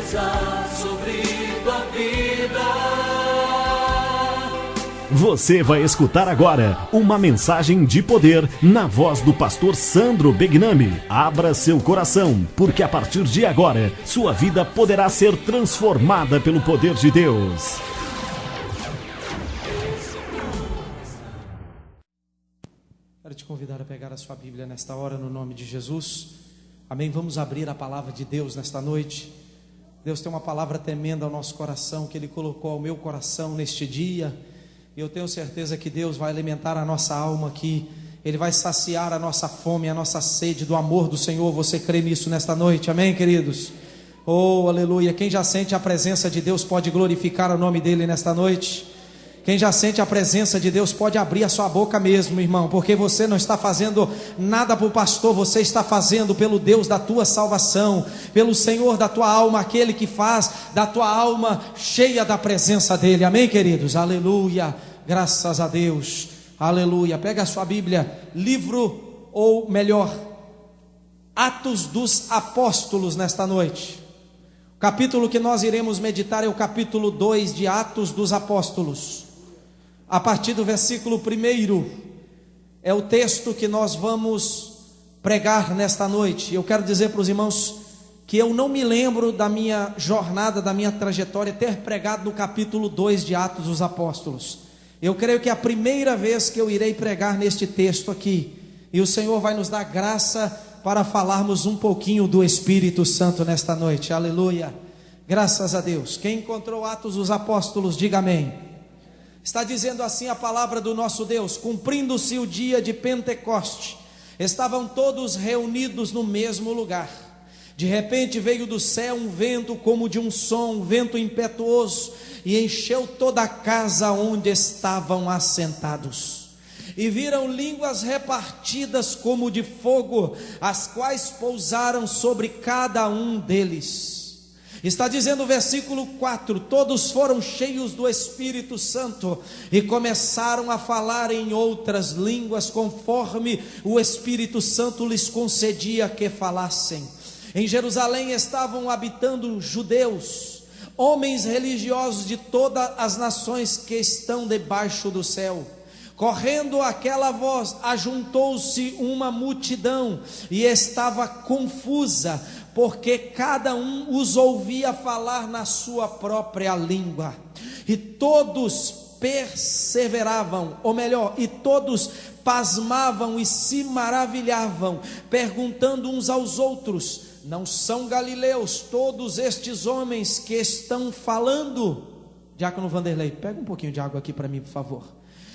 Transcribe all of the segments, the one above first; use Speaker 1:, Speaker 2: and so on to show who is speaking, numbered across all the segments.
Speaker 1: sobre tua vida.
Speaker 2: Você vai escutar agora uma mensagem de poder na voz do pastor Sandro Begnami. Abra seu coração, porque a partir de agora, sua vida poderá ser transformada pelo poder de Deus.
Speaker 3: Quero te convidar a pegar a sua Bíblia nesta hora, no nome de Jesus. Amém. Vamos abrir a palavra de Deus nesta noite. Deus tem uma palavra tremenda ao nosso coração, que Ele colocou ao meu coração neste dia. E eu tenho certeza que Deus vai alimentar a nossa alma aqui. Ele vai saciar a nossa fome, a nossa sede do amor do Senhor. Você crê nisso nesta noite? Amém, queridos? Oh, aleluia. Quem já sente a presença de Deus pode glorificar o nome dEle nesta noite. Quem já sente a presença de Deus pode abrir a sua boca mesmo, irmão, porque você não está fazendo nada para o pastor, você está fazendo pelo Deus da tua salvação, pelo Senhor da tua alma, aquele que faz da tua alma cheia da presença dEle. Amém, queridos? Aleluia, graças a Deus, aleluia. Pega a sua Bíblia, livro, ou melhor, Atos dos Apóstolos nesta noite. O capítulo que nós iremos meditar é o capítulo 2 de Atos dos Apóstolos. A partir do versículo 1, é o texto que nós vamos pregar nesta noite. Eu quero dizer para os irmãos que eu não me lembro da minha jornada, da minha trajetória, ter pregado no capítulo 2 de Atos dos Apóstolos. Eu creio que é a primeira vez que eu irei pregar neste texto aqui, e o Senhor vai nos dar graça para falarmos um pouquinho do Espírito Santo nesta noite. Aleluia, graças a Deus. Quem encontrou Atos dos Apóstolos, diga amém. Está dizendo assim a palavra do nosso Deus: cumprindo-se o dia de Pentecoste, estavam todos reunidos no mesmo lugar. De repente veio do céu um vento como de um som, um vento impetuoso, e encheu toda a casa onde estavam assentados. E viram línguas repartidas como de fogo, as quais pousaram sobre cada um deles. Está dizendo o versículo 4: todos foram cheios do Espírito Santo e começaram a falar em outras línguas, conforme o Espírito Santo lhes concedia que falassem. Em Jerusalém estavam habitando judeus, homens religiosos de todas as nações que estão debaixo do céu. Correndo aquela voz, ajuntou-se uma multidão e estava confusa, porque cada um os ouvia falar na sua própria língua. E todos perseveravam, ou melhor, e todos pasmavam e se maravilhavam, perguntando uns aos outros: não são galileus todos estes homens que estão falando? Diácono Vanderlei, pega um pouquinho de água aqui para mim, por favor.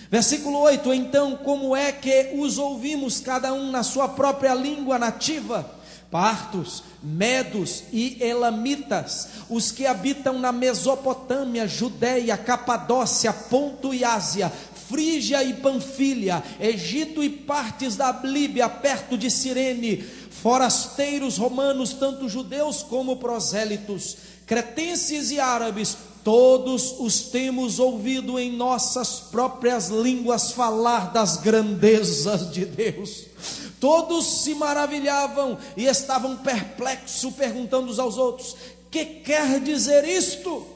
Speaker 3: Versículo 8: então como é que os ouvimos cada um na sua própria língua nativa? Partos, medos e elamitas, os que habitam na Mesopotâmia, Judeia, Capadócia, Ponto e Ásia, Frígia e Panfilha, Egito e partes da Líbia, perto de Cirene, forasteiros romanos, tanto judeus como prosélitos, cretenses e árabes, todos os temos ouvido em nossas próprias línguas falar das grandezas de Deus. Todos se maravilhavam e estavam perplexos, perguntando uns aos outros: que quer dizer isto?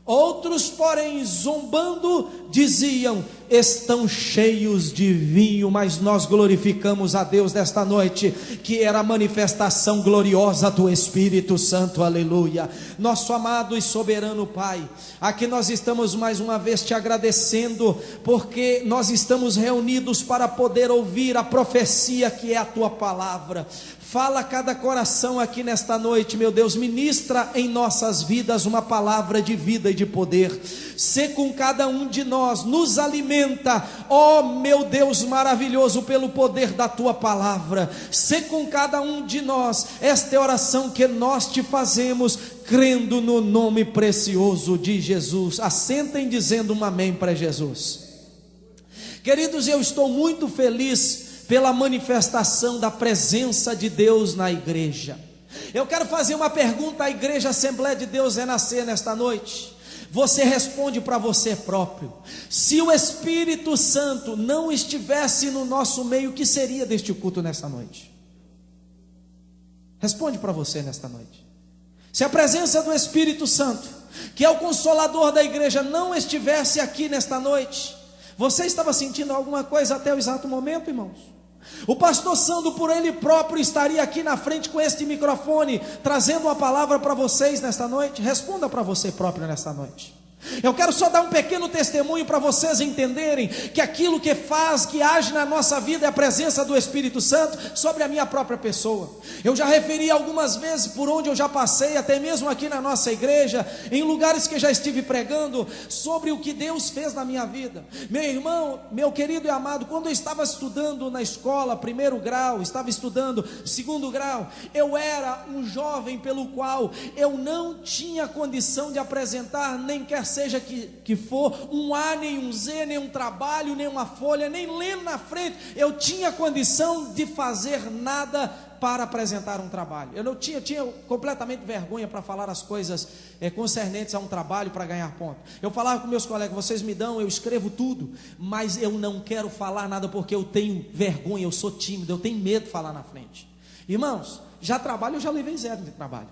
Speaker 3: Outros, porém, zombando, diziam: estão cheios de vinho. Mas nós glorificamos a Deus desta noite, que era a manifestação gloriosa do Espírito Santo. Aleluia. Nosso amado e soberano Pai, aqui nós estamos mais uma vez te agradecendo, porque nós estamos reunidos para poder ouvir a profecia que é a tua palavra. Fala a cada coração aqui nesta noite, meu Deus, ministra em nossas vidas uma palavra de vida e de poder. Sê com cada um de nós, nos alimenta, ó meu Deus maravilhoso, pelo poder da tua palavra. Sê com cada um de nós, esta é a oração que nós te fazemos, crendo no nome precioso de Jesus. Assentem dizendo um amém para Jesus. Queridos, eu estou muito feliz pela manifestação da presença de Deus na igreja. Eu quero fazer uma pergunta à igreja Assembleia de Deus Renascer nesta noite. Você responde para você próprio: se o Espírito Santo não estivesse no nosso meio, o que seria deste culto nesta noite? Responde para você nesta noite. Se a presença do Espírito Santo, que é o consolador da igreja, não estivesse aqui nesta noite, você estava sentindo alguma coisa até o exato momento, irmãos? O pastor Sandro, por ele próprio, estaria aqui na frente com este microfone, trazendo uma palavra para vocês nesta noite? Responda para você próprio nesta noite. Eu quero só dar um pequeno testemunho para vocês entenderem que aquilo que faz, que age na nossa vida é a presença do Espírito Santo sobre a minha própria pessoa. Eu já referi algumas vezes por onde eu já passei, até mesmo aqui na nossa igreja, em lugares que já estive pregando, sobre o que Deus fez na minha vida. Meu irmão, meu querido e amado, quando eu estava estudando na escola, 1º grau, estava estudando 2º grau, eu era um jovem pelo qual eu não tinha condição de apresentar, nem quer seja que for, um A, nem um Z, nem um trabalho, nem uma folha, nem lendo na frente, eu tinha condição de fazer nada para apresentar um trabalho. Eu tinha completamente vergonha para falar as coisas concernentes a um trabalho para ganhar ponto. Eu falava com meus colegas, vocês me dão, eu escrevo tudo, mas eu não quero falar nada porque eu tenho vergonha, eu sou tímido, eu tenho medo de falar na frente. Irmãos, eu já levei 0 de trabalho,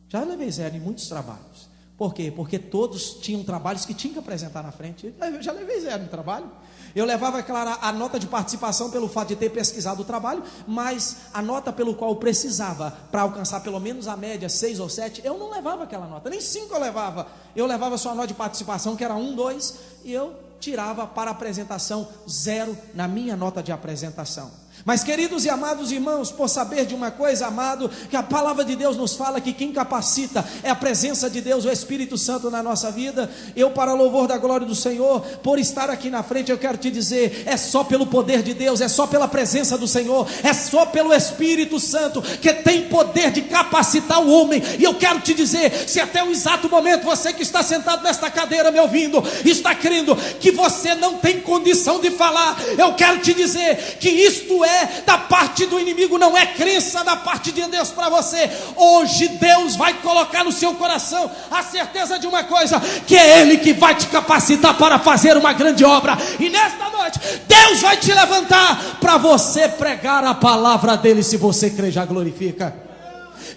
Speaker 3: já levei 0 em muitos trabalhos. Por quê? Porque todos tinham trabalhos que tinham que apresentar na frente. Eu já levei 0 no trabalho. Eu levava, claro, a nota de participação pelo fato de ter pesquisado o trabalho, mas a nota pelo qual eu precisava para alcançar pelo menos a média 6 ou 7, eu não levava aquela nota, nem 5 eu levava. Eu levava só a nota de participação, que era 1, 2, e eu tirava para apresentação 0 na minha nota de apresentação. Mas queridos e amados irmãos, por saber de uma coisa, amado, que a palavra de Deus nos fala que quem capacita é a presença de Deus, o Espírito Santo na nossa vida. Eu, para louvor da glória do Senhor, por estar aqui na frente, eu quero te dizer, é só pelo poder de Deus, é só pela presença do Senhor, é só pelo Espírito Santo que tem poder de capacitar o homem. E eu quero te dizer, se até o exato momento você que está sentado nesta cadeira me ouvindo, está crendo que você não tem condição de falar, eu quero te dizer que isto é da parte do inimigo, não é crença da parte de Deus para você. Hoje Deus vai colocar no seu coração a certeza de uma coisa, que é Ele que vai te capacitar para fazer uma grande obra. E nesta noite Deus vai te levantar para você pregar a palavra dele. Se você crê, já glorifica.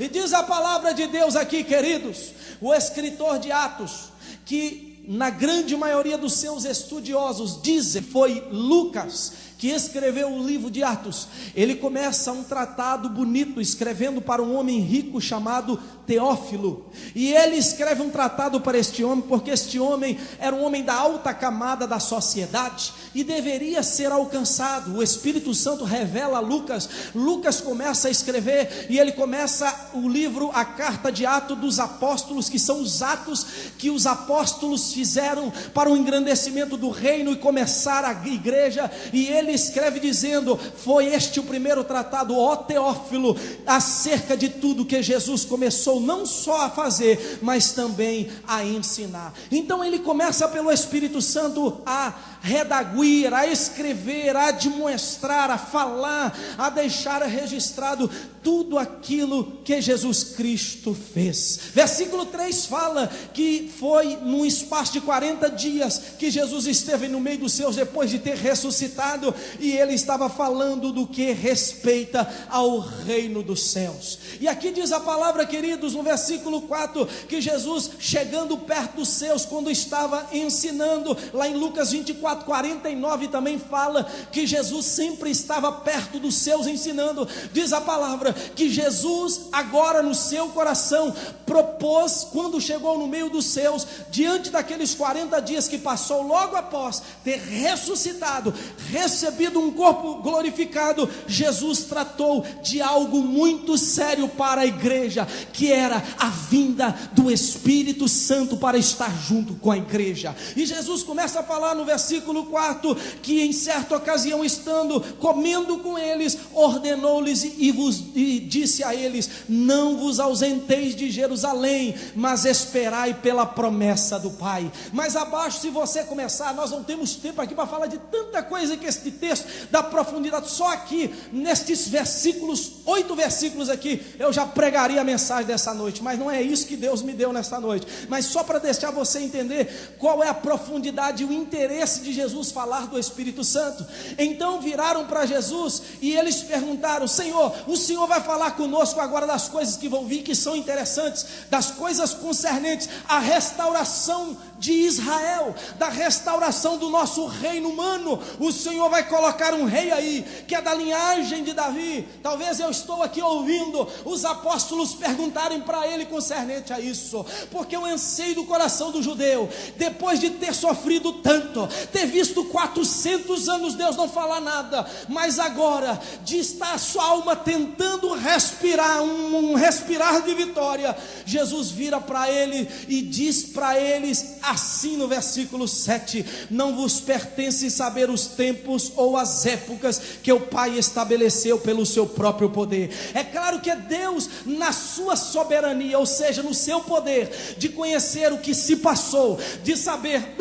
Speaker 3: E diz a palavra de Deus aqui, queridos, o escritor de Atos, que na grande maioria dos seus estudiosos dizem, foi Lucas que escreveu o livro de Atos. Ele começa um tratado bonito, escrevendo para um homem rico chamado Teófilo, e ele escreve um tratado para este homem, porque este homem era um homem da alta camada da sociedade, e deveria ser alcançado. O Espírito Santo revela a Lucas. Lucas começa a escrever, e ele começa o livro, a carta de Atos dos Apóstolos, que são os atos que os apóstolos fizeram para o engrandecimento do reino e começar a igreja, e ele escreve dizendo, foi este o primeiro tratado, ó Teófilo, acerca de tudo que Jesus começou não só a fazer, mas também a ensinar. Então ele começa pelo Espírito Santo a redaguir, a escrever, a demonstrar, a falar, a deixar registrado tudo aquilo que Jesus Cristo fez. Versículo 3 fala que foi num espaço de 40 dias que Jesus esteve no meio dos seus, depois de ter ressuscitado, e ele estava falando do que respeita ao reino dos céus. E aqui diz a palavra, queridos, no versículo 4, que Jesus, chegando perto dos seus, quando estava ensinando, lá em Lucas 24:49 também fala que Jesus sempre estava perto dos seus ensinando. Diz a palavra que Jesus agora no seu coração propôs, quando chegou no meio dos seus, diante daqueles 40 dias que passou logo após ter ressuscitado, recebido um corpo glorificado, Jesus tratou de algo muito sério para a igreja, que era a vinda do Espírito Santo para estar junto com a igreja. E Jesus começa a falar no versículo 4, que em certa ocasião, estando comendo com eles, ordenou-lhes e disse a eles, não vos ausenteis de Jerusalém, mas esperai pela promessa do Pai. Mas abaixo, se você começar, nós não temos tempo aqui para falar de tanta coisa que este texto da profundidade. Só aqui, nestes versículos, 8 versículos aqui, eu já pregaria a mensagem dessa noite, mas não é isso que Deus me deu nesta noite. Mas só para deixar você entender qual é a profundidade e o interesse de Jesus falar do Espírito Santo. Então viraram para Jesus e eles perguntaram: Senhor, o Senhor vai falar conosco agora das coisas que vão vir, que são interessantes, das coisas concernentes à restauração de Israel, da restauração do nosso reino humano. O Senhor vai colocar um rei aí, que é da linhagem de Davi. Talvez eu estou aqui ouvindo os apóstolos perguntarem para ele concernente a isso, porque o anseio do coração do judeu, depois de ter sofrido tanto, ter visto 400 anos Deus não falar nada, mas agora, de estar a sua alma tentando respirar, um respirar de vitória, Jesus vira para ele e diz para eles assim no versículo 7: não vos pertence saber os tempos ou as épocas que o Pai estabeleceu pelo seu próprio poder. É claro que é Deus, na sua soberania, ou seja, no seu poder de conhecer o que se passou, de saber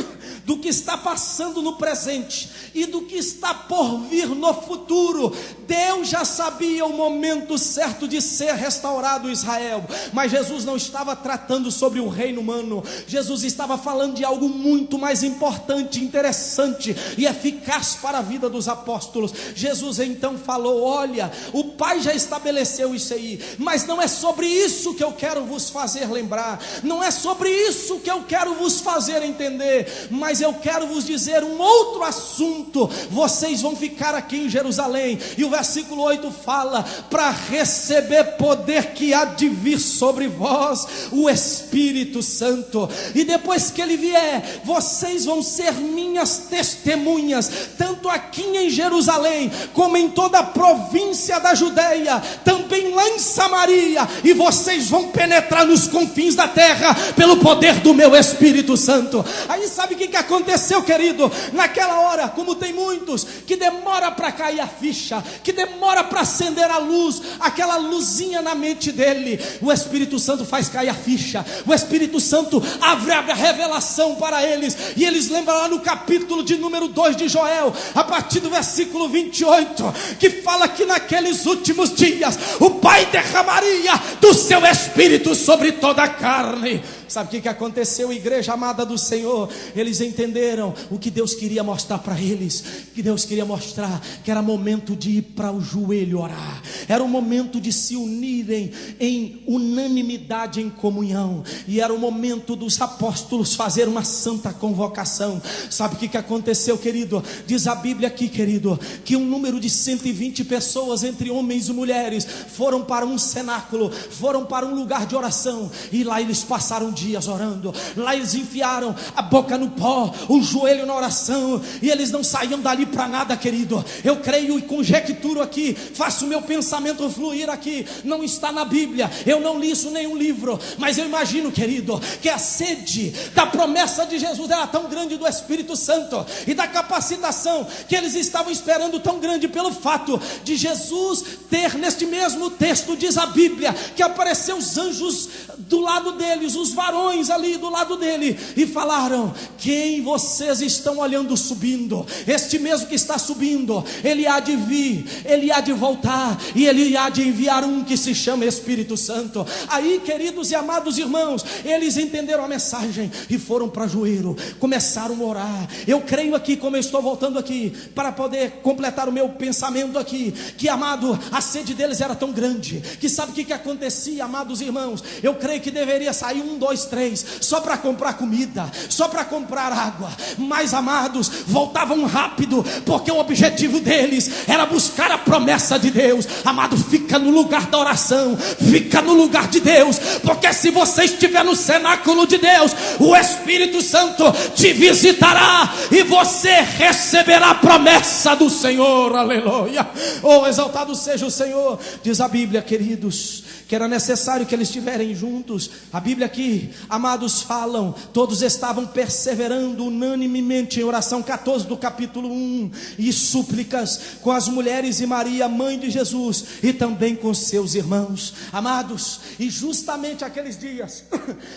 Speaker 3: do que está passando no presente e do que está por vir no futuro. Deus já sabia o momento certo de ser restaurado Israel, mas Jesus não estava tratando sobre o reino humano. Jesus estava falando de algo muito mais importante, interessante e eficaz para a vida dos apóstolos. Jesus então falou: olha, o Pai já estabeleceu isso aí, mas não é sobre isso que eu quero vos fazer lembrar, não é sobre isso que eu quero vos fazer entender, mas eu quero vos dizer um outro assunto. Vocês vão ficar aqui em Jerusalém, e o versículo 8 fala: para receber poder que há de vir sobre vós o Espírito Santo, e depois que ele vier, vocês vão ser minhas testemunhas, tanto aqui em Jerusalém, como em toda a província da Judeia, também lá em Samaria, e vocês vão penetrar nos confins da terra, pelo poder do meu Espírito Santo. Aí sabe o que aconteceu, querido? Naquela hora, como tem muitos que demora para cair a ficha, que demora para acender a luz, aquela luzinha na mente dele, o Espírito Santo faz cair a ficha. O Espírito Santo abre a revelação para eles, e eles lembram lá no capítulo de número 2 de Joel, a partir do versículo 28, que fala que naqueles últimos dias o Pai derramaria do seu Espírito sobre toda a carne. Sabe o que aconteceu, igreja amada do Senhor? Eles entenderam o que Deus queria mostrar para eles, que Deus queria mostrar que era momento de ir para o joelho orar, era o momento de se unirem em unanimidade, em comunhão, e era o momento dos apóstolos fazer uma santa convocação. Sabe o que aconteceu, querido? Diz a Bíblia aqui, querido, que um número de 120 pessoas, entre homens e mulheres, foram para um cenáculo, foram para um lugar de oração, e lá eles passaram dias orando. Lá eles enfiaram a boca no pó, o joelho na oração, e eles não saíam dali para nada, querido. Eu creio e conjecturo aqui, faço o meu pensamento fluir aqui, não está na Bíblia, eu não li isso em nenhum livro, mas eu imagino, querido, que a sede da promessa de Jesus era tão grande, do Espírito Santo e da capacitação, que eles estavam esperando tão grande, pelo fato de Jesus ter, neste mesmo texto, diz a Bíblia, que apareceu os anjos do lado deles, os varões ali do lado dele, e falaram: quem vocês estão olhando subindo? Este mesmo que está subindo, ele há de vir, ele há de voltar, e ele há de enviar um que se chama Espírito Santo. Aí, queridos e amados irmãos, eles entenderam a mensagem e foram para joelho, começaram a orar. Eu creio aqui, como eu estou voltando aqui para poder completar o meu pensamento aqui, que, amado, a sede deles era tão grande, que sabe o que acontecia, amados irmãos? Eu creio que deveria sair 1, 2, 3, só para comprar comida, só para comprar água, mas, amados, voltavam rápido, porque o objetivo deles era buscar a promessa de Deus. Amado, fica no lugar da oração, fica no lugar de Deus, porque se você estiver no cenáculo de Deus, o Espírito Santo te visitará, e você receberá a promessa do Senhor. Aleluia, oh, exaltado seja o Senhor. Diz a Bíblia, queridos, que era necessário que eles estiverem juntos. A Bíblia aqui, amados, falam, todos estavam perseverando unanimemente em oração, 14 do capítulo 1, e súplicas com as mulheres e Maria, mãe de Jesus, e também com seus irmãos. Amados, e justamente aqueles dias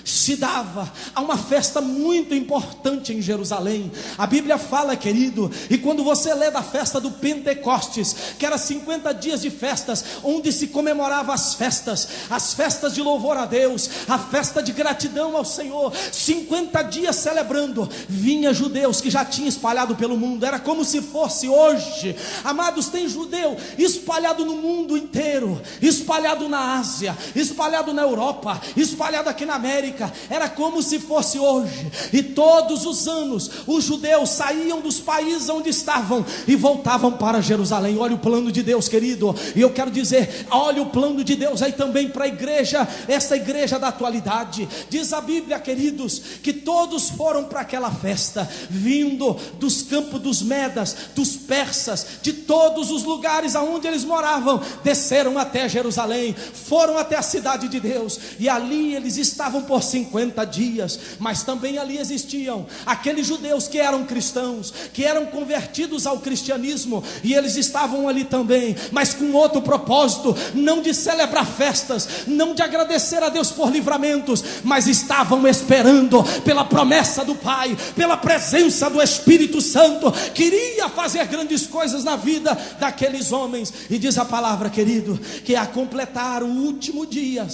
Speaker 3: se dava a uma festa muito importante em Jerusalém. A Bíblia fala, querido, e quando você lê da festa do Pentecostes, que era 50 dias de festas, onde se comemorava as festas de louvor a Deus, a festa de gratidão ao Senhor, 50 dias celebrando, vinha judeus que já tinham espalhado pelo mundo, era como se fosse hoje. Amados, tem judeu espalhado no mundo inteiro, espalhado na Ásia, espalhado na Europa, espalhado aqui na América, era como se fosse hoje, e todos os anos, os judeus saíam dos países onde estavam, e voltavam para Jerusalém. Olha o plano de Deus, querido, e eu quero dizer, olha o plano de Deus aí também para a igreja, essa igreja da atualidade. Diz a Bíblia, queridos, que todos foram para aquela festa, vindo dos campos dos Medas, dos persas, de todos os lugares aonde eles moravam, desceram até Jerusalém, foram até a cidade de Deus, e ali eles estavam por 50 dias, mas também ali existiam aqueles judeus que eram cristãos, que eram convertidos ao cristianismo, e eles estavam ali também, mas com outro propósito, não de celebrar festas, não de agradecer a Deus por livramentos, mas estavam esperando pela promessa do Pai, pela presença do Espírito Santo, queria fazer grandes coisas na vida daqueles homens. E diz a palavra, querido, que a completar o último dia,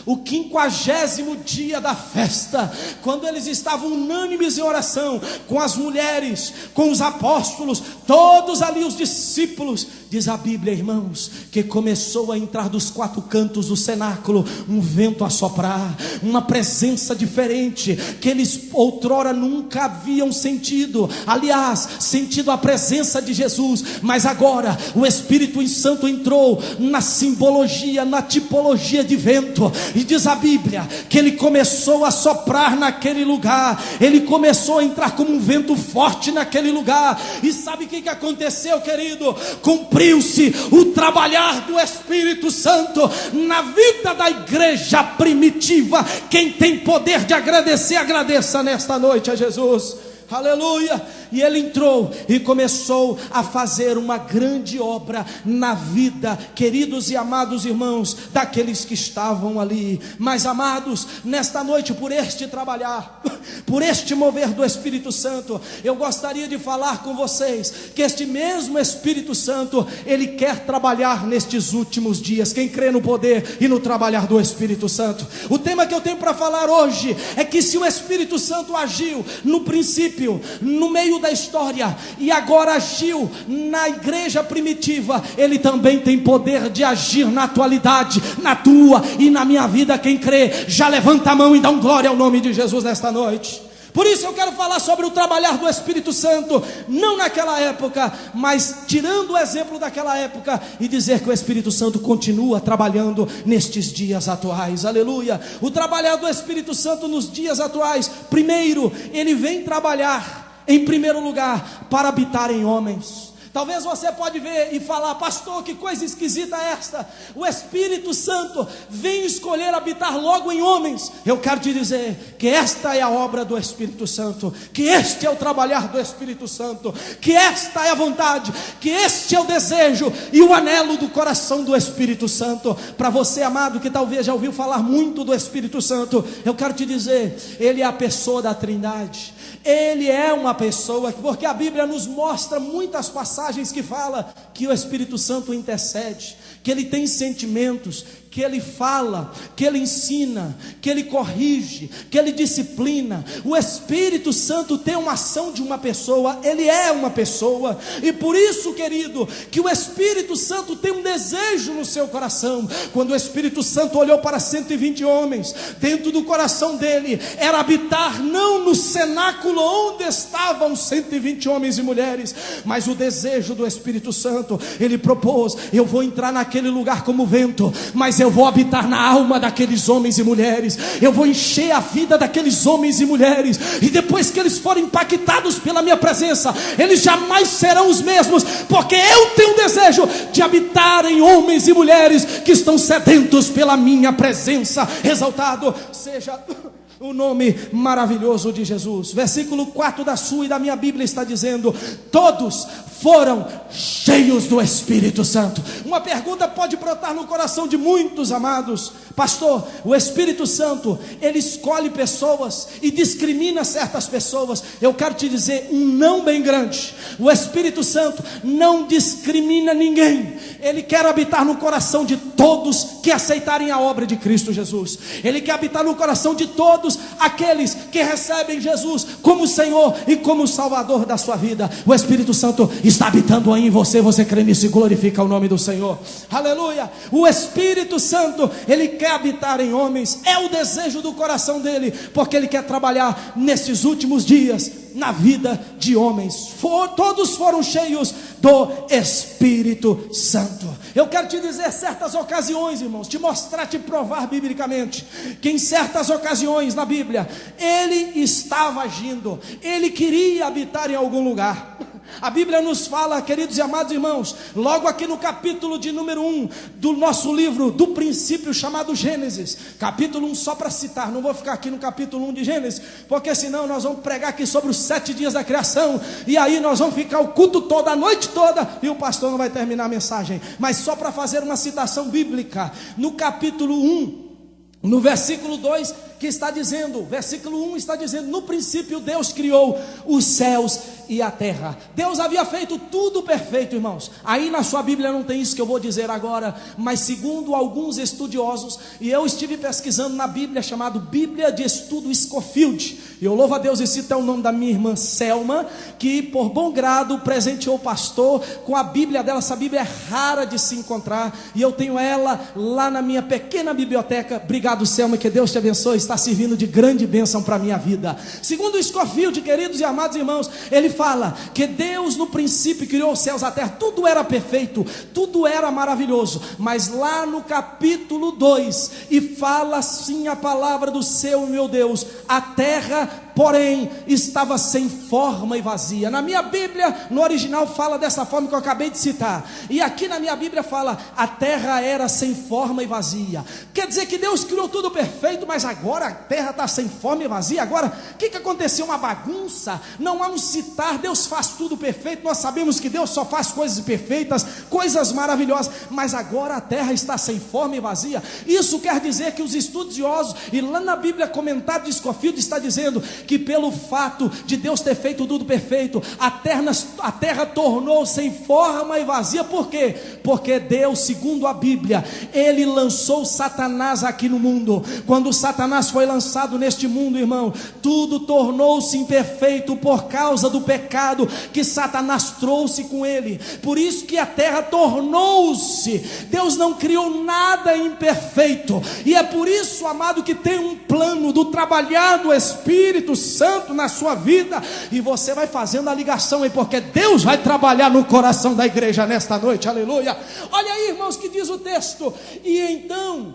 Speaker 3: o 50º dia da festa, quando eles estavam unânimes em oração, com as mulheres, com os apóstolos, todos ali os discípulos, diz a Bíblia, irmãos, que começou a entrar dos 4 cantos do cenáculo um vento a soprar, uma presença diferente, que eles outrora nunca haviam sentido. Aliás, sentido a presença de Jesus, mas agora o Espírito Santo entrou na simbologia, na tipologia de vento, e diz a Bíblia que ele começou a soprar naquele lugar, ele começou a entrar como um vento forte naquele lugar. E sabe o que aconteceu, querido? Cumpriu-se o trabalhar do Espírito Santo na vida da igreja primitiva. Quem tem poder de agradecer, agradeça nesta noite a Jesus. Aleluia. E ele entrou e começou a fazer uma grande obra na vida, queridos e amados irmãos, daqueles que estavam ali. Mas amados, nesta noite, por este trabalhar, por este mover do Espírito Santo, eu gostaria de falar com vocês que este mesmo Espírito Santo, ele quer trabalhar nestes últimos dias. Quem crê no poder e no trabalhar do Espírito Santo? O tema que eu tenho para falar hoje é que se o Espírito Santo agiu no princípio, no meio da história, e agora agiu na igreja primitiva, ele também tem poder de agir na atualidade, na tua e na minha vida. Quem crê, já levanta a mão e dá um glória ao nome de Jesus nesta noite. Por isso eu quero falar sobre o trabalhar do Espírito Santo, não naquela época, mas tirando o exemplo daquela época, e dizer que o Espírito Santo continua trabalhando nestes dias atuais. Aleluia. O trabalhar do Espírito Santo nos dias atuais, primeiro, ele vem trabalhar, em primeiro lugar, para habitar em homens. Talvez você pode ver e falar: pastor, que coisa esquisita é esta? O Espírito Santo vem escolher habitar logo em homens. Eu quero te dizer que esta é a obra do Espírito Santo, que este é o trabalhar do Espírito Santo, que esta é a vontade, que este é o desejo e o anelo do coração do Espírito Santo. Para você, amado, que talvez já ouviu falar muito do Espírito Santo, eu quero te dizer, ele é a pessoa da Trindade. Ele é uma pessoa, porque a Bíblia nos mostra muitas passagens que fala que o Espírito Santo intercede, que ele tem sentimentos, que ele fala, que ele ensina, que ele corrige, que ele disciplina. O Espírito Santo tem uma ação de uma pessoa, ele é uma pessoa, e por isso, querido, que o Espírito Santo tem um desejo no seu coração. Quando o Espírito Santo olhou para 120 homens, dentro do coração dele era habitar não no cenáculo onde estavam 120 homens e mulheres, mas o desejo do Espírito Santo, ele propôs: eu vou entrar naquele lugar como vento, mas eu vou habitar na alma daqueles homens e mulheres, eu vou encher a vida daqueles homens e mulheres, e depois que eles forem impactados pela minha presença, eles jamais serão os mesmos, porque eu tenho desejo de habitar em homens e mulheres que estão sedentos pela minha presença. Exaltado seja o nome maravilhoso de Jesus. Versículo 4 da sua e da minha Bíblia está dizendo: todos foram cheios do Espírito Santo. Uma pergunta pode brotar no coração de muitos amados: pastor, o Espírito Santo, ele escolhe pessoas e discrimina certas pessoas. Eu quero te dizer um não bem grande: o Espírito Santo não discrimina ninguém. Ele quer habitar no coração de todos que aceitarem a obra de Cristo Jesus. Ele quer habitar no coração de todos aqueles que recebem Jesus como Senhor e como Salvador da sua vida. O Espírito Santo está habitando aí em você. Você crê nisso e glorifica o nome do Senhor. Aleluia. O Espírito Santo, ele quer habitar em homens. É o desejo do coração dele, porque ele quer trabalhar nesses últimos dias na vida de homens. Todos foram cheios do Espírito Santo. Eu quero te dizer certas ocasiões, irmãos, te mostrar, te provar biblicamente, que em certas ocasiões na Bíblia, ele estava agindo, ele queria habitar em algum lugar. A Bíblia nos fala, queridos e amados irmãos, logo aqui no capítulo de número 1 do nosso livro do princípio chamado Gênesis, capítulo 1, só para citar, não vou ficar aqui no capítulo 1 de Gênesis, porque senão nós vamos pregar aqui sobre os 7 dias da criação, e aí nós vamos ficar o culto todo, a noite toda, e o pastor não vai terminar a mensagem. Mas só para fazer uma citação bíblica, no capítulo 1, no versículo 2, que está dizendo, versículo 1 está dizendo: no princípio Deus criou os céus e a terra. Deus havia feito tudo perfeito, irmãos. Aí na sua Bíblia não tem isso que eu vou dizer agora, mas segundo alguns estudiosos, e eu estive pesquisando na Bíblia, chamado Bíblia de Estudo Scofield, e eu louvo a Deus e cito o nome da minha irmã Selma, que por bom grado presenteou o pastor com a Bíblia dela. Essa Bíblia é rara de se encontrar, e eu tenho ela lá na minha pequena biblioteca. Obrigado, Selma, que Deus te abençoe, está servindo de grande bênção para a minha vida. Segundo o Scofield, queridos e amados irmãos, ele fala que Deus no princípio criou os céus e a terra, tudo era perfeito, tudo era maravilhoso, mas lá no capítulo 2, e fala assim a palavra do seu meu Deus: a terra, porém, estava sem forma e vazia. Na minha Bíblia, no original, fala dessa forma que eu acabei de citar, e aqui na minha Bíblia fala: a terra era sem forma e vazia. Quer dizer que Deus criou tudo perfeito, mas agora a terra está sem forma e vazia. Agora, o que aconteceu? Uma bagunça. Não há um citar, Deus faz tudo perfeito. Nós sabemos que Deus só faz coisas perfeitas, coisas maravilhosas, mas agora a terra está sem forma e vazia. Isso quer dizer que os estudiosos, e lá na Bíblia, comentário de Scofield, está dizendo que pelo fato de Deus ter feito tudo perfeito, a terra tornou sem forma e vazia. Por quê? Porque Deus, segundo a Bíblia, ele lançou Satanás aqui no mundo. Quando Satanás foi lançado neste mundo, irmão, tudo tornou-se imperfeito por causa do pecado que Satanás trouxe com ele. Por isso que a terra tornou-se, Deus não criou nada imperfeito, e é por isso, amado, que tem um plano do trabalhar do Espírito Santo na sua vida, e você vai fazendo a ligação aí, porque Deus vai trabalhar no coração da igreja nesta noite. Aleluia. Olha aí, irmãos, que diz o texto: e então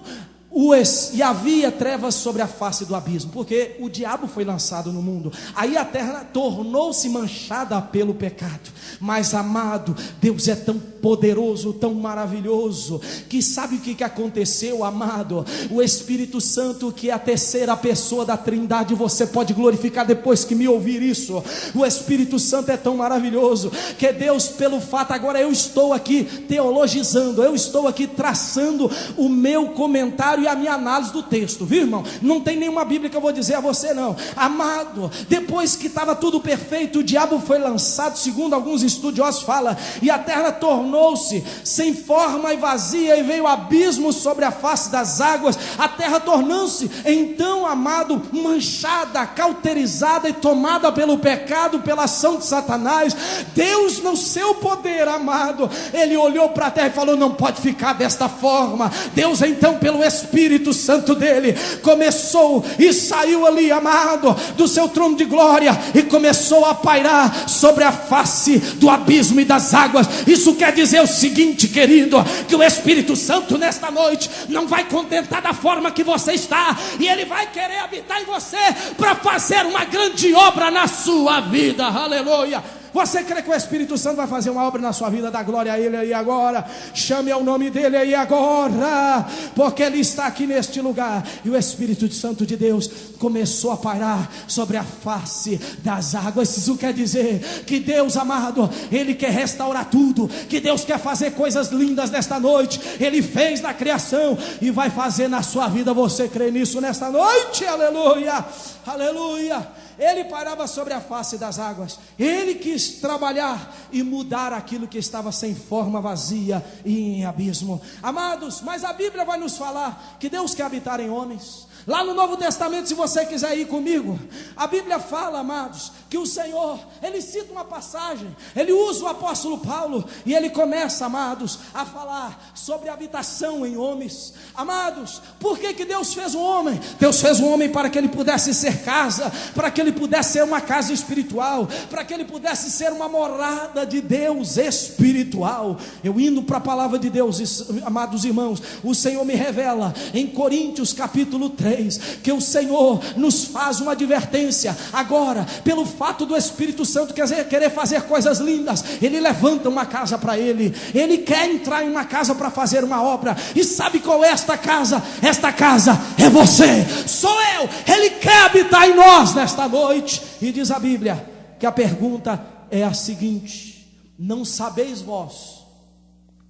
Speaker 3: e havia trevas sobre a face do abismo, porque o diabo foi lançado no mundo. Aí a terra tornou-se manchada pelo pecado. Mas, amado, Deus é tão poderoso, tão maravilhoso, que sabe o que aconteceu, amado? O Espírito Santo, que é a terceira pessoa da Trindade, você pode glorificar depois que me ouvir isso. O Espírito Santo é tão maravilhoso, que Deus, pelo fato, agora eu estou aqui teologizando, eu estou aqui traçando o meu comentário e a minha análise do texto, viu, irmão? Não tem nenhuma Bíblia que eu vou dizer a você, não. Amado, depois que estava tudo perfeito, o diabo foi lançado, segundo alguns estudiosos falam, e a terra tornou-se sem forma e vazia, e veio abismo sobre a face das águas. A terra tornou-se então, amado, manchada, cauterizada e tomada pelo pecado, pela ação de Satanás. Deus, no seu poder, amado, ele olhou para a terra e falou: não pode ficar desta forma. Deus então, pelo Espírito Santo dele, começou e saiu ali, amado, do seu trono de glória, e começou a pairar sobre a face do abismo e das águas. Isso quer dizer o seguinte, querido, que o Espírito Santo nesta noite não vai contentar da forma que você está, e ele vai querer habitar em você para fazer uma grande obra na sua vida. Aleluia. Você crê que o Espírito Santo vai fazer uma obra na sua vida? Dá glória a Ele aí agora. Chame ao nome dEle aí agora, porque Ele está aqui neste lugar. E o Espírito Santo de Deus começou a pairar sobre a face das águas. Isso quer dizer que Deus amado, Ele quer restaurar tudo, que Deus quer fazer coisas lindas nesta noite. Ele fez na criação e vai fazer na sua vida. Você crê nisso nesta noite? Aleluia, aleluia. Ele parava sobre a face das águas. Ele quis trabalhar e mudar aquilo que estava sem forma, vazia e em abismo. Amados, mas a Bíblia vai nos falar que Deus quer habitar em homens. Lá no Novo Testamento, se você quiser ir comigo, a Bíblia fala, amados, que o Senhor, Ele cita uma passagem, Ele usa o apóstolo Paulo, e ele começa, amados, a falar sobre a habitação em homens. Amados, por que Deus fez o homem? Deus fez o homem para que ele pudesse ser casa, para que ele pudesse ser uma casa espiritual, para que ele pudesse ser uma morada de Deus espiritual. Eu indo para a palavra de Deus, amados irmãos, o Senhor me revela em Coríntios capítulo 3, que o Senhor nos faz uma advertência. Agora, pelo fato do Espírito Santo querer fazer coisas lindas, Ele levanta uma casa para Ele. Ele quer entrar em uma casa para fazer uma obra. E sabe qual é esta casa? Esta casa é você, sou eu. Ele quer habitar em nós nesta noite. E diz a Bíblia que a pergunta é a seguinte: não sabeis vós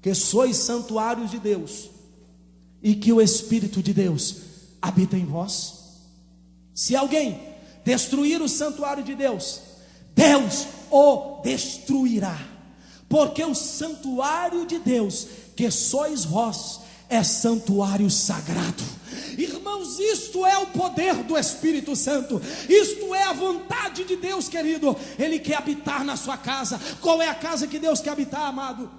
Speaker 3: que sois santuários de Deus e que o Espírito de Deus habita em vós? Se alguém destruir o santuário de Deus, Deus o destruirá, porque o santuário de Deus, que sois vós, é santuário sagrado. Irmãos, isto é o poder do Espírito Santo, isto é a vontade de Deus, querido. Ele quer habitar na sua casa. Qual é a casa que Deus quer habitar, amado?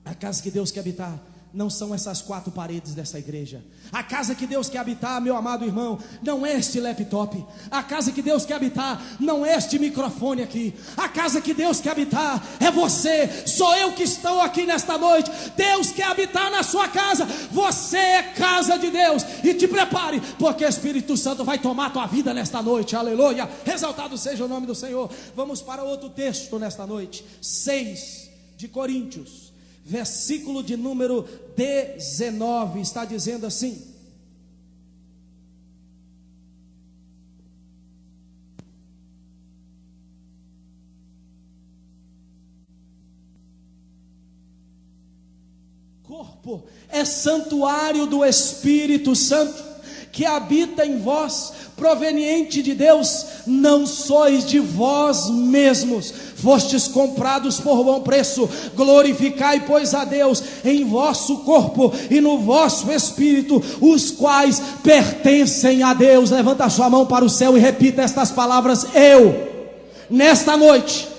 Speaker 3: A casa que Deus quer habitar não são essas quatro paredes dessa igreja. A casa que Deus quer habitar, meu amado irmão, não é este laptop. A casa que Deus quer habitar não é este microfone aqui. A casa que Deus quer habitar é você, sou eu que estou aqui nesta noite. Deus quer habitar na sua casa. Você é casa de Deus. E te prepare, porque o Espírito Santo vai tomar a tua vida nesta noite. Aleluia, exaltado seja o nome do Senhor. Vamos para outro texto nesta noite, 6 de Coríntios, versículo de número 19, está dizendo assim: corpo é santuário do Espírito Santo que habita em vós, proveniente de Deus, não sois de vós mesmos, fostes comprados por bom preço. Glorificai, pois, a Deus em vosso corpo e no vosso espírito, os quais pertencem a Deus. Levanta a sua mão para o céu e repita estas palavras: eu, nesta noite,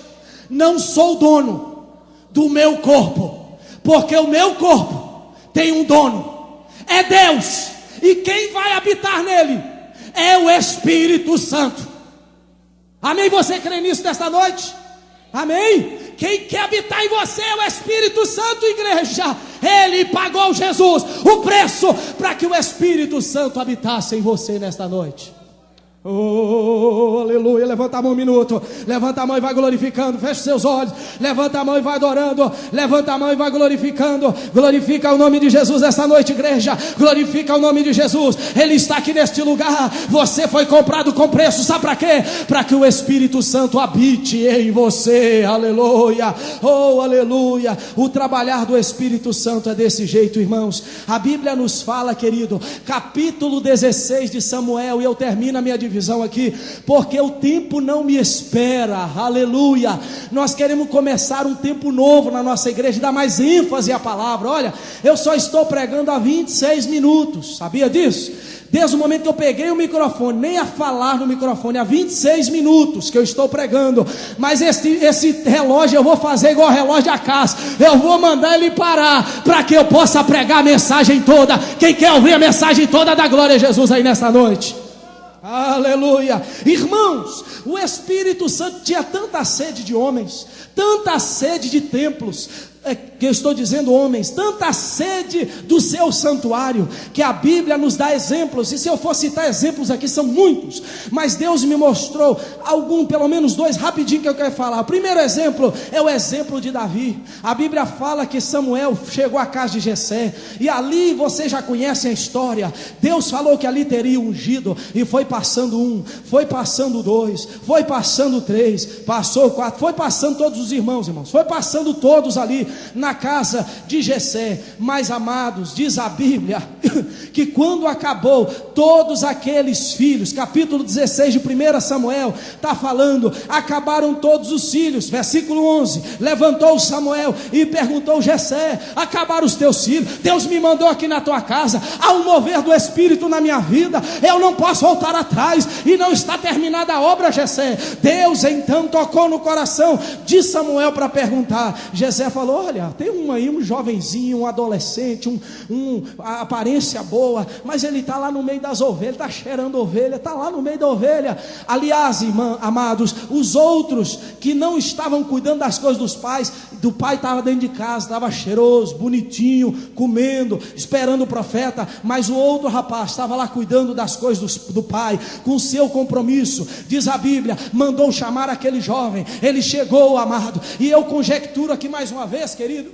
Speaker 3: não sou dono do meu corpo, porque o meu corpo tem um dono, é Deus. E quem vai habitar nele é o Espírito Santo. Amém? Você crê nisso nesta noite? Amém? Quem quer habitar em você é o Espírito Santo, igreja. Ele pagou, Jesus, o preço para que o Espírito Santo habitasse em você nesta noite. Oh, aleluia. Levanta a mão um minuto, levanta a mão e vai glorificando. Feche seus olhos, levanta a mão e vai adorando, levanta a mão e vai glorificando. Glorifica o nome de Jesus esta noite, igreja. Glorifica o nome de Jesus. Ele está aqui neste lugar. Você foi comprado com preço, sabe para quê? Para que o Espírito Santo habite em você. Aleluia, oh aleluia. O trabalhar do Espírito Santo é desse jeito, irmãos. A Bíblia nos fala, querido, capítulo 16 de Samuel, e eu termino a minha divisão aqui, porque o tempo não me espera. Aleluia. Nós queremos começar um tempo novo na nossa igreja, dar mais ênfase à palavra. Olha, eu só estou pregando há 26 minutos, sabia disso? Desde o momento que eu peguei o microfone, nem a falar no microfone, há 26 minutos que eu estou pregando. Mas esse relógio eu vou fazer igual o relógio da casa. Eu vou mandar ele parar, para que eu possa pregar a mensagem toda. Quem quer ouvir a mensagem toda, dá glória a Jesus aí nesta noite. Aleluia. Irmãos, o Espírito Santo tinha tanta sede de homens, tanta sede de templos. que eu estou dizendo homens, tanta sede do seu santuário, que a Bíblia nos dá exemplos, e se eu for citar exemplos aqui são muitos, mas Deus me mostrou pelo menos dois rapidinho que eu quero falar. O primeiro exemplo é o exemplo de Davi. A Bíblia fala que Samuel chegou à casa de Jessé, e ali você já conhece a história. Deus falou que ali teria ungido, e foi passando um, foi passando dois, foi passando três, passou quatro, foi passando todos os irmãos, foi passando todos ali na casa de Jessé. Mas amados, diz a Bíblia que quando acabou todos aqueles filhos, capítulo 16 de 1 Samuel está falando, acabaram todos os filhos. Versículo 11, levantou Samuel e perguntou: Jessé, acabaram os teus filhos? Deus me mandou aqui na tua casa, há um mover do Espírito na minha vida, eu não posso voltar atrás, e não está terminada a obra, Jessé. Deus então tocou no coração de Samuel para perguntar. Jessé falou: olha, tem um jovenzinho, um adolescente, a aparência boa, mas ele está lá no meio das ovelhas, está cheirando ovelha, está lá no meio da ovelha. Aliás, amados, os outros que não estavam cuidando das coisas do pai estava dentro de casa, estava cheiroso, bonitinho, comendo, esperando o profeta, mas o outro rapaz estava lá cuidando das coisas do pai, com seu compromisso. Diz a Bíblia, mandou chamar aquele jovem, ele chegou, amado, e eu conjecturo aqui mais uma vez, querido,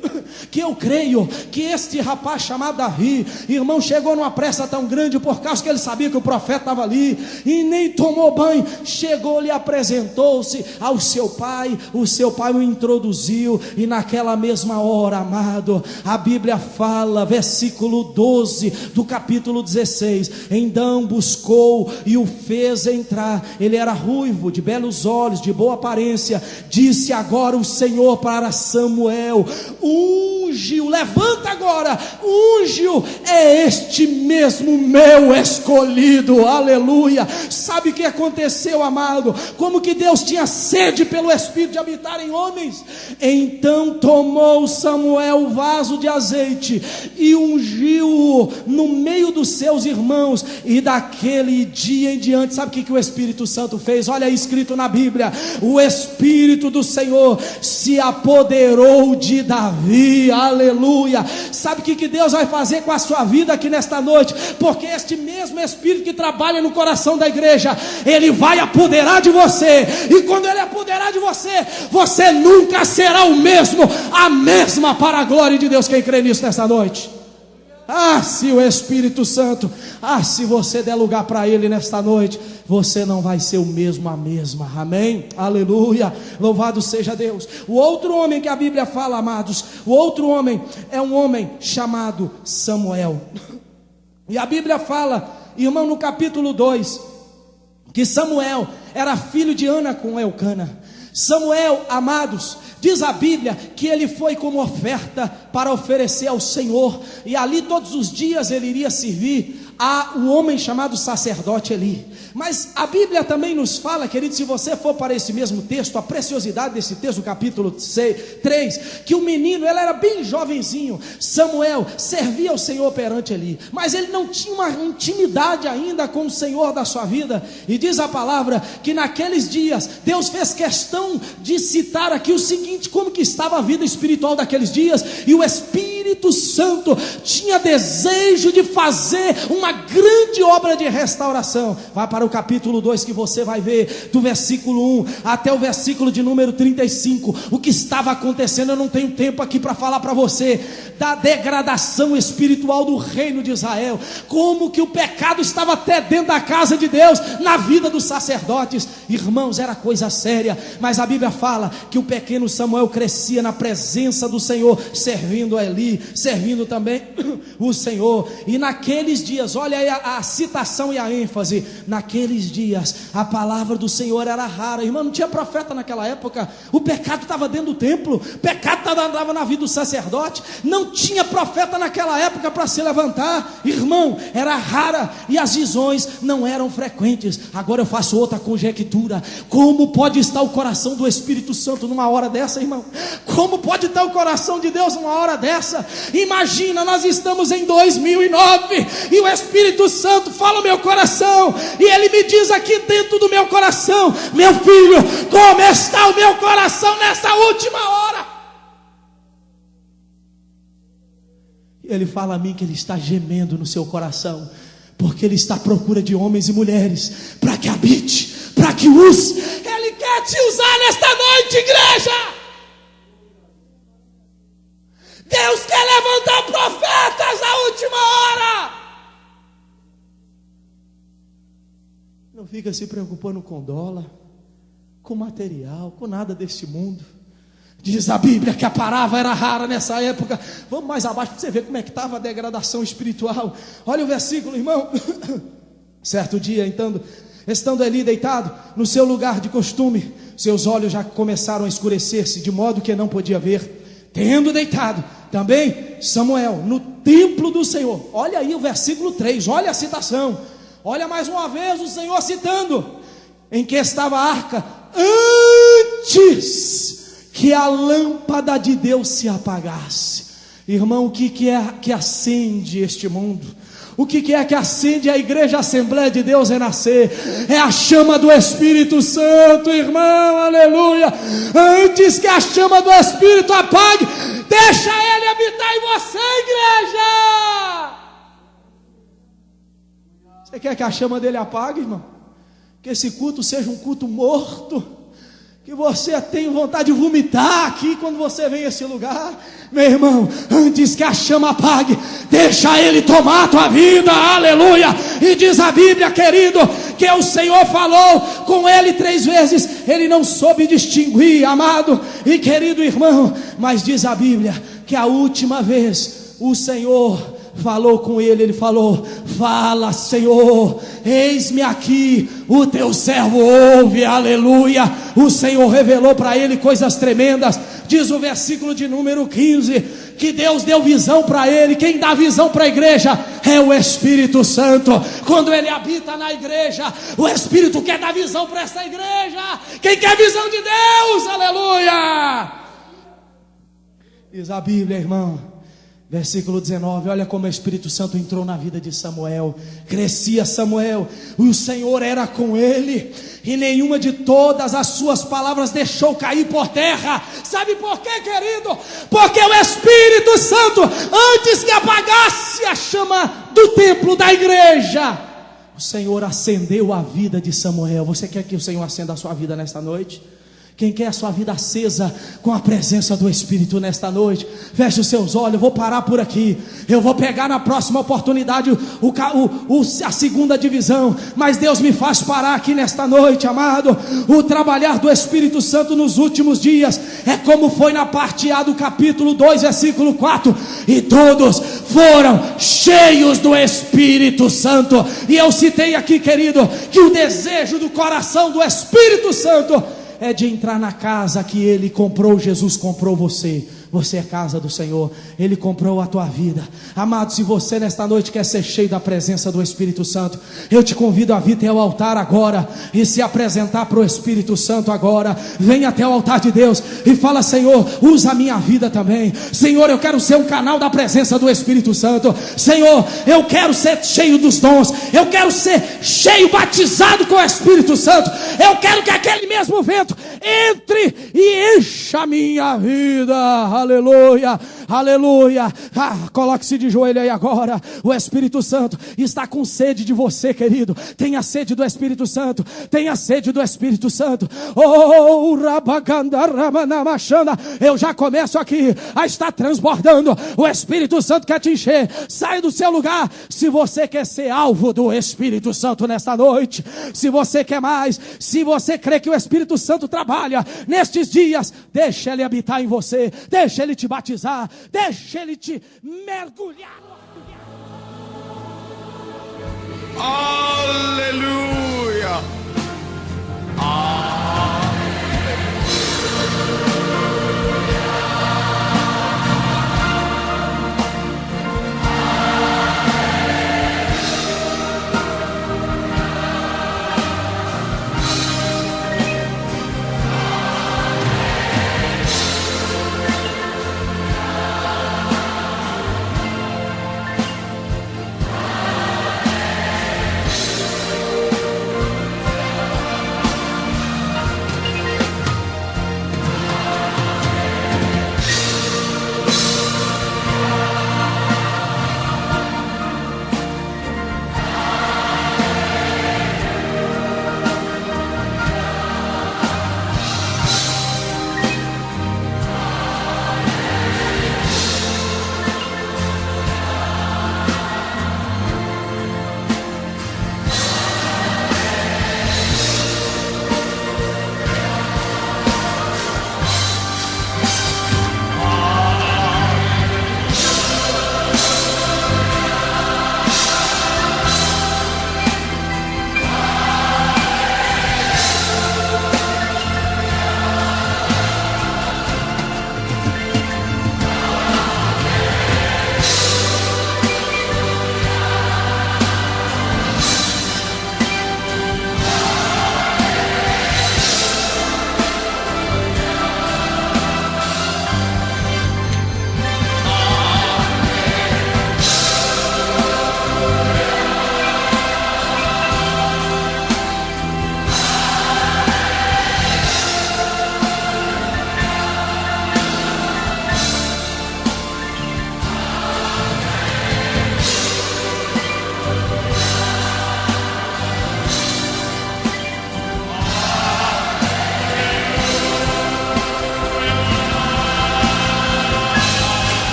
Speaker 3: que eu creio que este rapaz chamado Davi, irmão, chegou numa pressa tão grande, por causa que ele sabia que o profeta estava ali, e nem tomou banho, chegou, lhe apresentou-se ao seu pai, o seu pai o introduziu, e naquela mesma hora, amado, a Bíblia fala, versículo 12 do capítulo 16, então buscou e o fez entrar. Ele era ruivo, de belos olhos, de boa aparência. Disse agora o Senhor para Samuel: unge-o, levanta agora, unge-o, é este mesmo meu escolhido. Aleluia. Sabe o que aconteceu, amado? Como que Deus tinha sede pelo Espírito de habitar em homens. Então tomou Samuel o vaso de azeite e ungiu-o no meio dos seus irmãos, e daquele dia em diante, sabe o que o Espírito Santo fez? Olha aí escrito na Bíblia: o Espírito do Senhor se apoderou de Davi. Aleluia. Sabe o que Deus vai fazer com a sua vida aqui nesta noite? Porque este mesmo Espírito que trabalha no coração da igreja, ele vai apoderar de você, e quando ele apoderar de você, você nunca será o mesmo, a mesma, para a glória de Deus. Quem crê nisso nesta noite? Se o Espírito Santo, se você der lugar para ele nesta noite, você não vai ser o mesmo, a mesma. Amém? Aleluia, louvado seja Deus. O outro homem que a Bíblia fala, amados, o outro homem é um homem chamado Samuel. E a Bíblia fala, irmão, no capítulo 2, que Samuel era filho de Ana com Elcana. Samuel, amados, diz a Bíblia que ele foi como oferta para oferecer ao Senhor, e ali todos os dias ele iria servir a um homem chamado sacerdote Eli. Mas a Bíblia também nos fala, querido, se você for para esse mesmo texto, a preciosidade desse texto, capítulo 3, que o menino, ele era bem jovenzinho, Samuel, servia ao Senhor perante Eli, mas ele não tinha uma intimidade ainda com o Senhor da sua vida. E diz a palavra que naqueles dias, Deus fez questão de citar aqui o seguinte: como que estava a vida espiritual daqueles dias, e o Espírito Santo tinha desejo de fazer uma grande obra de restauração. Vai para o capítulo 2 que você vai ver, do versículo 1 até o versículo de número 35, o que estava acontecendo. Eu não tenho tempo aqui para falar para você da degradação espiritual do reino de Israel, como que o pecado estava até dentro da casa de Deus, na vida dos sacerdotes. Irmãos, era coisa séria, mas a Bíblia fala que o pequeno Samuel crescia na presença do Senhor, servindo a Eli, servindo também o Senhor. E naqueles dias, olha aí a citação e a ênfase: naqueles dias a palavra do Senhor era rara. Irmão, não tinha profeta naquela época, o pecado estava dentro do templo, o pecado estava na vida do sacerdote, não tinha profeta naquela época para se levantar. Irmão, era rara, e as visões não eram frequentes. Agora eu faço outra conjectura: como pode estar o coração do Espírito Santo numa hora dessa, irmão? Como pode estar o coração de Deus numa hora dessa? Imagina, nós estamos em 2009 e o Espírito Santo fala no meu coração, e ele me diz aqui dentro do meu coração: meu filho, como está o meu coração nessa última hora? Ele fala a mim que Ele está gemendo no seu coração, porque Ele está à procura de homens e mulheres para que habite, para que use. Ele quer te usar nesta noite, igreja. Deus quer levantar profetas na última hora. Não fica se preocupando com dólar, com material, com nada deste mundo. Diz a Bíblia que a palavra era rara nessa época. Vamos mais abaixo para você ver como é que estava a degradação espiritual. Olha o versículo, irmão. Certo dia, então, estando ali deitado no seu lugar de costume, seus olhos já começaram a escurecer-se, de modo que não podia ver. Tendo deitado também Samuel no templo do Senhor. Olha aí o versículo 3, olha a citação. Olha mais uma vez o Senhor citando: em que estava a arca antes que a lâmpada de Deus se apagasse. Irmão, o que é que acende este mundo? O que é que acende a igreja, a Assembleia de Deus renascer? É a chama do Espírito Santo, irmão, aleluia. Antes que a chama do Espírito apague, deixa Ele habitar em você, igreja. Você quer que a chama dele apague, irmão? Que esse culto seja um culto morto, que você tenha vontade de vomitar aqui quando você vem a esse lugar. Meu irmão, antes que a chama apague, deixa Ele tomar a tua vida, aleluia. E diz a Bíblia, querido, que o Senhor falou com ele 3 vezes. Ele não soube distinguir, amado e querido irmão, mas diz a Bíblia que a última vez o Senhor falou com ele, ele falou: fala, Senhor, eis-me aqui, o teu servo ouve, aleluia. O Senhor revelou para ele coisas tremendas. Diz o versículo de número 15, que Deus deu visão para ele. Quem dá visão para a igreja é o Espírito Santo. Quando ele habita na igreja, o Espírito quer dar visão para essa igreja. Quem quer visão de Deus, aleluia. Diz a Bíblia, irmão, versículo 19, olha como o Espírito Santo entrou na vida de Samuel. Crescia Samuel, o Senhor era com ele, e nenhuma de todas as suas palavras deixou cair por terra. Sabe por quê, querido? Porque o Espírito Santo, antes que apagasse a chama do templo da igreja, o Senhor acendeu a vida de Samuel. Você quer que o Senhor acenda a sua vida nesta noite? Quem quer a sua vida acesa com a presença do Espírito nesta noite, feche os seus olhos. Eu vou parar por aqui. Eu vou pegar na próxima oportunidade a segunda divisão, mas Deus me faz parar aqui nesta noite, amado. O trabalhar do Espírito Santo nos últimos dias é como foi na parte A do capítulo 2, versículo 4: e todos foram cheios do Espírito Santo. E eu citei aqui, querido, que o desejo do coração do Espírito Santo é de entrar na casa que Ele comprou. Jesus comprou você. Você é casa do Senhor. Ele comprou a tua vida. Amado, se você nesta noite quer ser cheio da presença do Espírito Santo, eu te convido a vir até o altar agora e se apresentar para o Espírito Santo agora. Vem até o altar de Deus e fala: Senhor, usa a minha vida também. Senhor, eu quero ser um canal da presença do Espírito Santo. Senhor, eu quero ser cheio dos dons. Eu quero ser cheio, batizado com o Espírito Santo. Eu quero que aquele mesmo vento entre e encha a minha vida. Aleluia, aleluia. Coloque-se de joelho aí agora. O Espírito Santo está com sede de você, querido. Tenha sede do Espírito Santo. Tenha sede do Espírito Santo. Oh, eu já começo aqui a estar transbordando. O Espírito Santo quer te encher. Sai do seu lugar. Se você quer ser alvo do Espírito Santo nesta noite, se você quer mais, se você crê que o Espírito Santo trabalha nestes dias, deixa Ele habitar em você. Deixa Ele te batizar. Deixa Ele te mergulhar.
Speaker 4: Aleluia.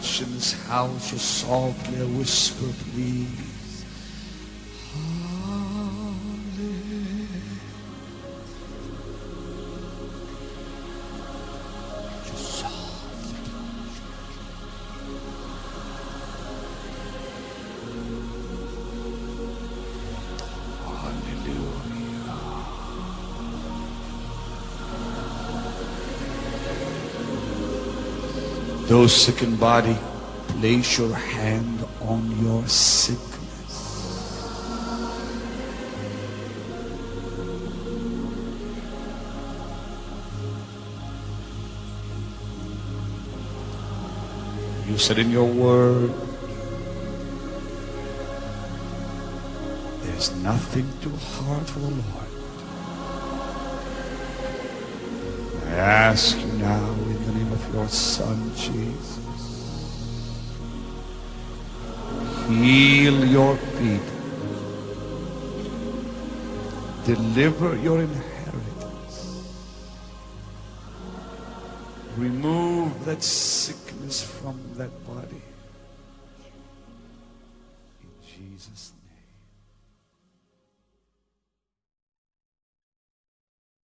Speaker 4: afflictions, how shall softly whisper, please. Just softly. Hallelujah. Those sick in body, place your hand on your sickness. You said in your word, there's nothing too hard for the Lord. I ask you now in the name of your Son, Jesus, heal your people. Deliver your inheritance. Remove that sickness from that body. In Jesus' name.